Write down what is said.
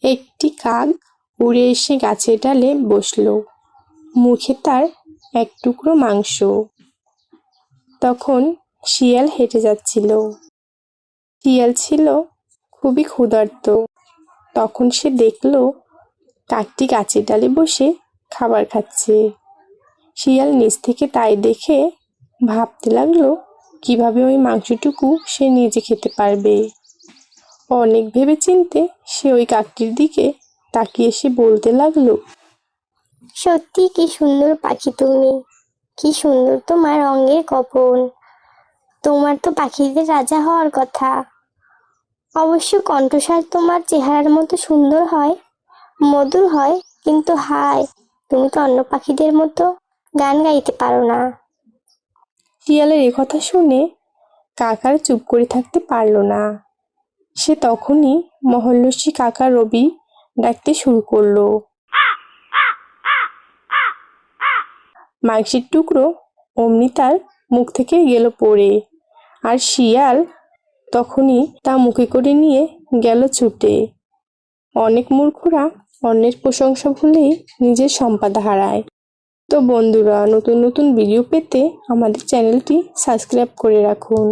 একটি কাক উড়ে এসে গাছের ডালে বসলো, মুখে তার এক টুকরো মাংস। তখন শিয়াল হেঁটে যাচ্ছিল। শিয়াল ছিল খুবই ক্ষুধার্ত। তখন সে দেখলো কাকটি গাছের ডালে বসে খাবার খাচ্ছে। শিয়াল নিচ থেকে তাই দেখে ভাবতে লাগলো কিভাবে ওই মাংসটুকু সে নিজে খেতে পারবে। অনেক ভেবেচিন্তে সে ওই কাকটির দিকে তাকিয়ে সে বলতে লাগলো, সত্যি কি সুন্দর পাখি তুমি, কি সুন্দর তোমার রঙের কপন। তোমার তো পাখিদের রাজা হওয়ার কথা। অবশ্য কণ্ঠস্বর তোমার চেহারার মতো সুন্দর হয়, মধুর হয়, কিন্তু হায়, তুমি তো অন্য পাখিদের মতো গান গাইতে পারো না। শিয়ালের এ কথা শুনে কাক আর চুপ করে থাকতে পারলো না। সে তখনই মহল্লসী কাকা রবি ডাকতে শুরু করলো। মাংসের টুকরো অমনি তার মুখ থেকে গেল পড়ে, আর শিয়াল তখনই তা মুখে করে নিয়ে গেল ছুটে। অনেক মূর্খরা অন্যের প্রশংসা ভুলেই নিজের সম্পদ হারায়। তো বন্ধুরা, নতুন নতুন ভিডিও পেতে আমাদের চ্যানেলটি সাবস্ক্রাইব করে রাখুন।